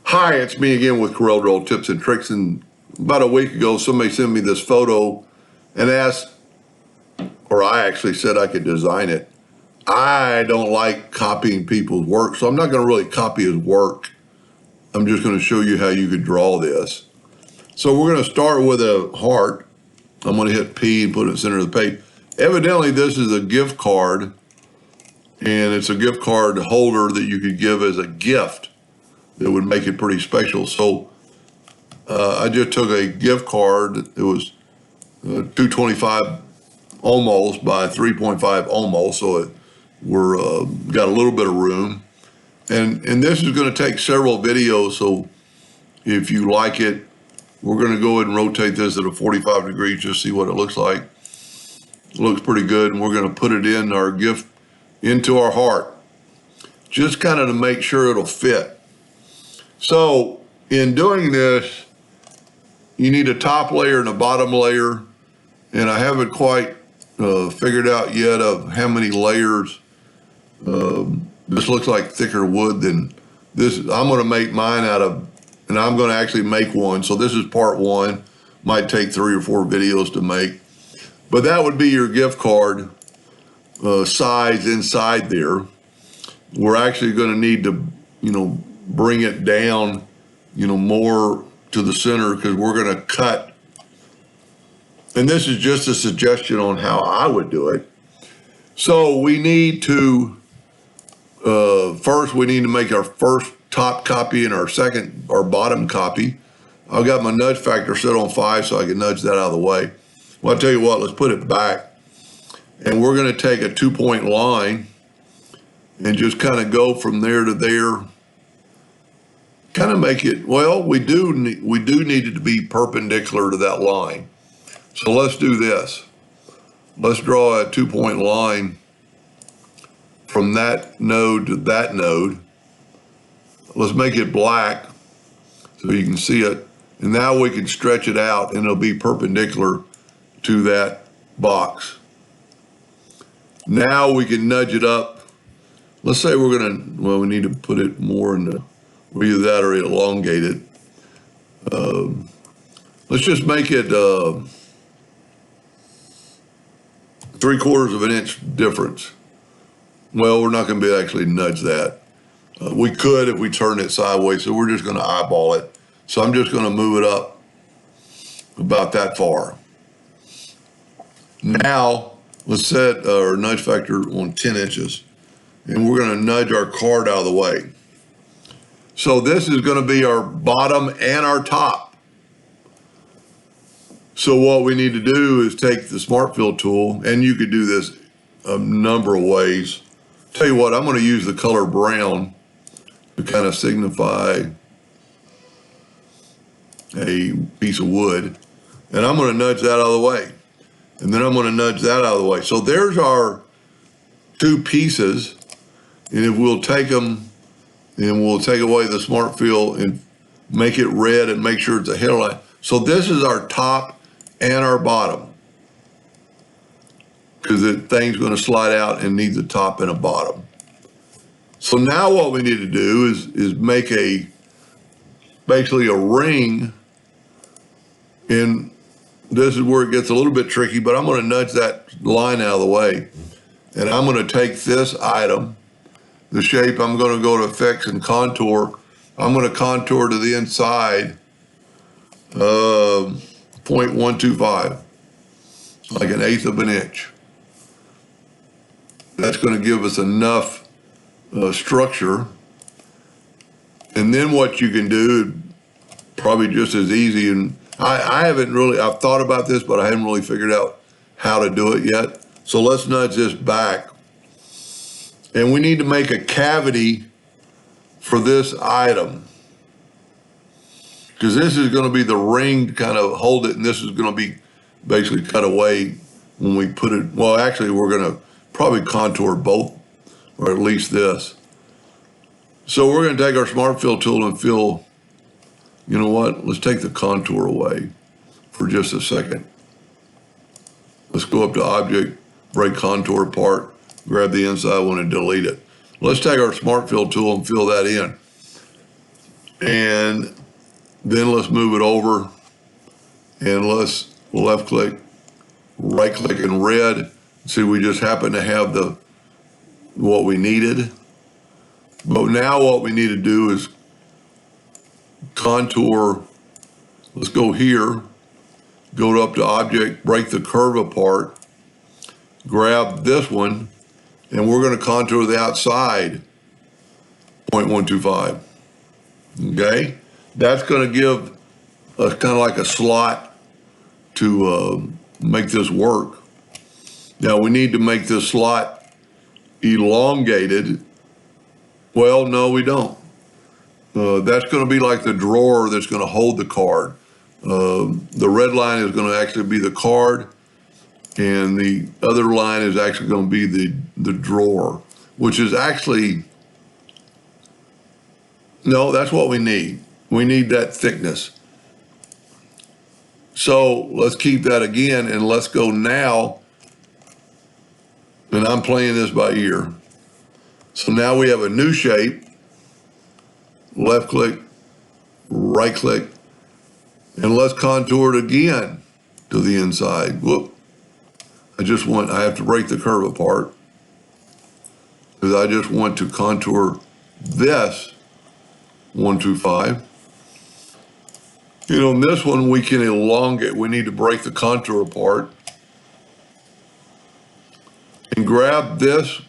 Hi, it's me again with Corel Draw Tips and Tricks. And about a week ago, somebody sent me this photo and asked, or I actually said I could design it. I don't like copying people's work, so I'm not going to really copy his work. I'm just going to show you how you could draw this. So we're going to start with a heart. I'm going to hit P and put it in the center of the page. Evidently, this is a gift card, and it's a gift card holder that you could give as a gift. That would make it pretty special. So I just took a gift card. It was 225 almost by 3.5 almost. So we're got a little bit of room. And this is going to take several videos. So if you like it, we're going to go ahead and rotate this at a 45 degrees, just see what it looks like. It looks pretty good. And we're going to put it in our gift into our heart, just kind of to make sure it'll fit. So in doing this, you need a top layer and a bottom layer, and I haven't quite figured out yet of how many layers. This looks like thicker wood than this. I'm going to make mine out of, and I'm going to actually make one. So this is part one. Might take 3 or 4 videos to make, but that would be your gift card size inside there. We're actually going to need to, bring it down, more to the center, because we're going to cut. And this is just a suggestion on how I would do it. So we need to, first we need to make our first top copy and our bottom copy. I've got my nudge factor set on 5 so I can nudge that out of the way. Well, I'll tell you what, let's put it back. And we're going to take a 2-point line and just kind of go from there to there. Kind of make it, well, we do need it to be perpendicular to that line. So let's do this. Let's draw a 2-point line from that node to that node. Let's make it black so you can see it. And now we can stretch it out and it'll be perpendicular to that box. Now we can nudge it up. Let's say we're we need to put it more in the, either that or elongate it. Let's just make it 3/4 of an inch difference. Well, we're not going to be actually nudge that. We could if we turn it sideways, so we're just going to eyeball it. So I'm just going to move it up about that far. Now, let's set our nudge factor on 10 inches, and we're going to nudge our card out of the way. So this is going to be our bottom and our top. So what we need to do is take the Smart Fill tool, and you could do this a number of ways. Tell you what, I'm going to use the color brown to kind of signify a piece of wood. And I'm going to nudge that out of the way. And then I'm going to nudge that out of the way. So there's our 2 pieces. And if we'll take them, and we'll take away the Smart Fill and make it red and make sure it's a headline. So this is our top and our bottom, because the thing's going to slide out and needs a top and a bottom. So now what we need to do is make basically a ring. And this is where it gets a little bit tricky, but I'm going to nudge that line out of the way. And I'm going to take this item, the shape, I'm going to go to effects and contour. I'm going to contour to the inside 0.125, like 1/8 of an inch. That's going to give us enough structure. And then what you can do, probably just as easy, and I've thought about this, but I haven't really figured out how to do it yet. So let's nudge this back. And we need to make a cavity for this item, because this is going to be the ring to kind of hold it, and this is going to be basically cut away when we put it. Well, actually, we're going to probably contour both, or at least this. So we're going to take our Smart Fill tool and fill, you know what? Let's take the contour away for just a second. Let's go up to Object, break Contour apart, grab the inside one and delete it. Let's take our Smart Fill tool and fill that in. And then let's move it over and let's left click, right click in red. See, we just happen to have what we needed. But now what we need to do is contour. Let's go here, go up to object, break the curve apart, grab this one, and we're going to contour the outside 0.125. Okay, that's going to give us kind of like a slot to make this work. Now we need to make this slot elongated. Well, no, we don't. That's going to be like the drawer that's going to hold the card. The red line is going to actually be the card, and the other line is actually going to be the drawer, which is actually, no, that's what we need. We need that thickness. So let's keep that again, and let's go now, and I'm playing this by ear. So now we have a new shape, left click, right click, and let's contour it again to the inside. Whoop. I have to break the curve apart because I just want to contour this 125. You know, in this one we can elongate. We need to break the contour apart and grab this.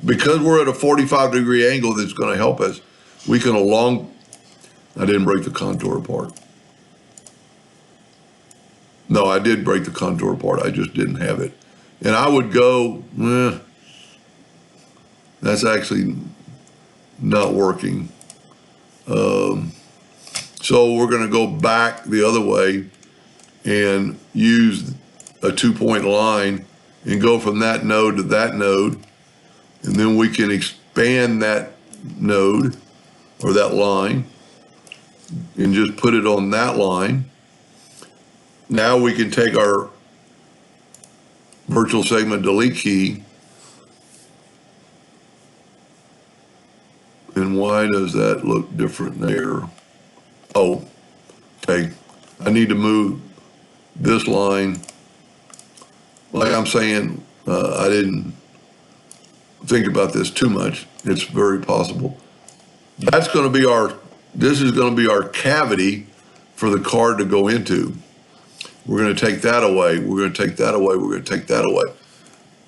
Because we're at a 45-degree angle that's going to help us, we can I didn't break the contour apart. No, I did break the contour apart. I just didn't have it. And I would go, that's actually not working. So we're going to go back the other way and use a 2-point line and go from that node to that node. And then we can expand that node or that line and just put it on that line. Now we can take our virtual segment delete key. And why does that look different there? Oh, okay. I need to move this line. Like I'm saying, I didn't think about this too much. It's very possible. That's going to be this is going to be our cavity for the card to go into. We're going to take that away. We're going to take that away. We're going to take that away.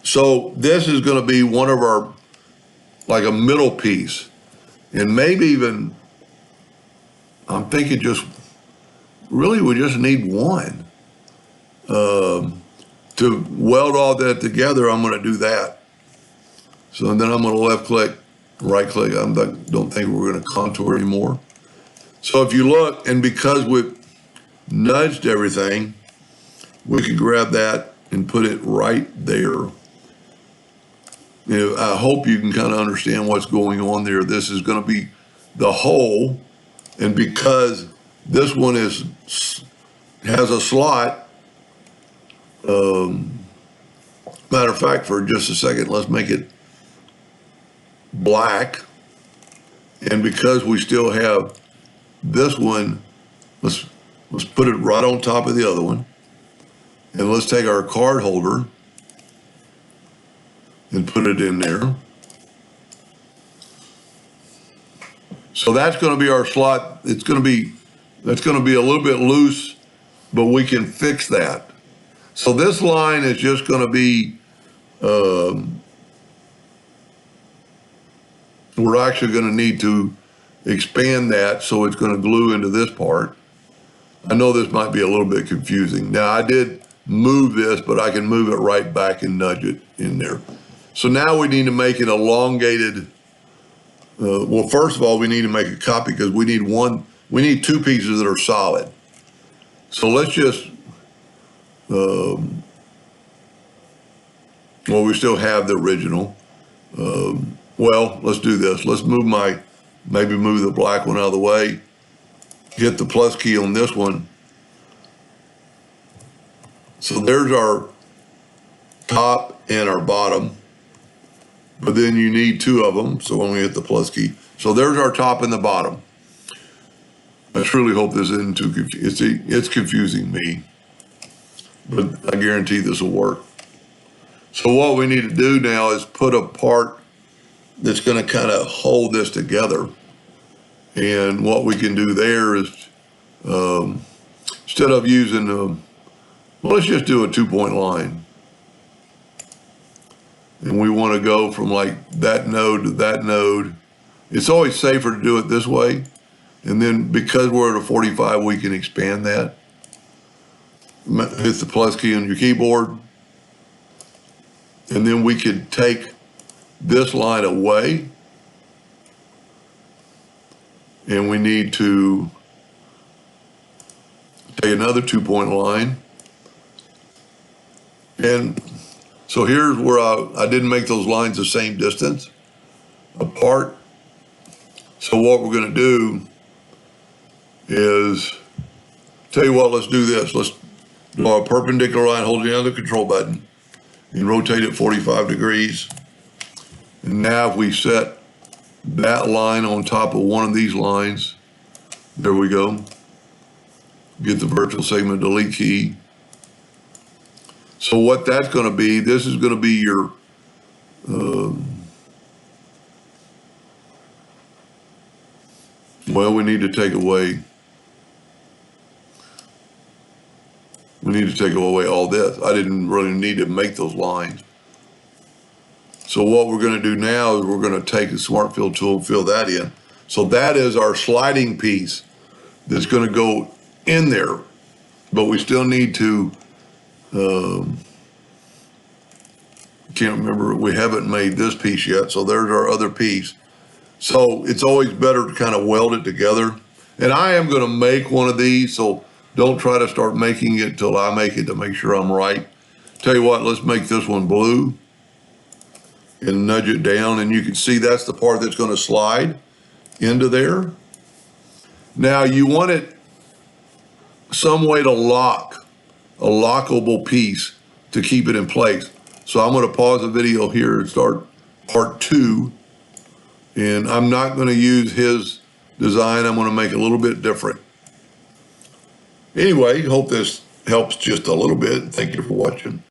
So this is going to be one of our, like a middle piece. And maybe even, I'm thinking really we just need one. To weld all that together, I'm going to do that. So then I'm going to left click, right click. I don't think we're going to contour anymore. So if you look, and because we've nudged everything, we could grab that and put it right there. I hope you can kind of understand what's going on there. This is going to be the hole, and because this one has a slot, matter of fact, for just a second, let's make it black. And because we still have this one, let's put it right on top of the other one. And let's take our card holder and put it in there. So that's going to be our slot. That's going to be a little bit loose, but we can fix that. So this line is just going to be, we're actually going to need to expand that so it's going to glue into this part. I know this might be a little bit confusing. Now I did move this, but I can move it right back and nudge it in there. So now we need to make it elongated. Well, first of all, we need to make a copy because we need two pieces that are solid. So let's just, well, we still have the original. Well, let's do this. Let's maybe move the black one out of the way. Hit the plus key on this one. So there's our top and our bottom, but then you need two of them. So when we hit the plus key, so there's our top and the bottom. I truly hope this isn't too confusing. It's confusing me, but I guarantee this will work. So what we need to do now is put a part that's going to kind of hold this together. And what we can do there is, instead of using, well, let's just do a 2-point line. And we want to go from like that node to that node. It's always safer to do it this way. And then because we're at a 45, we can expand that. Hit the plus key on your keyboard. And then we could take this line away. And we need to take another 2-point line. And so here's where I didn't make those lines the same distance apart. So what we're going to do is, tell you what, let's do this. Let's draw a perpendicular line holding down the control button and rotate it 45 degrees. And now if we set that line on top of one of these lines, there we go. Get the virtual segment delete key. So what that's going to be, this is going to be your well, we need to take away all this. I didn't really need to make those lines. So what we're going to do now is we're going to take the Smart Fill tool and fill that in. So that is our sliding piece that's going to go in there, but we still need to, can't remember, we haven't made this piece yet, so there's our other piece. So it's always better to kind of weld it together. And I am going to make one of these, so don't try to start making it till I make it to make sure I'm right. Tell you what, let's make this one blue and nudge it down, and you can see that's the part that's going to slide into there. Now you want it some way to lock, a lockable piece to keep it in place. So I'm going to pause the video here and start part 2. And I'm not going to use his design. I'm going to make it a little bit different. Anyway, hope this helps just a little bit. Thank you for watching.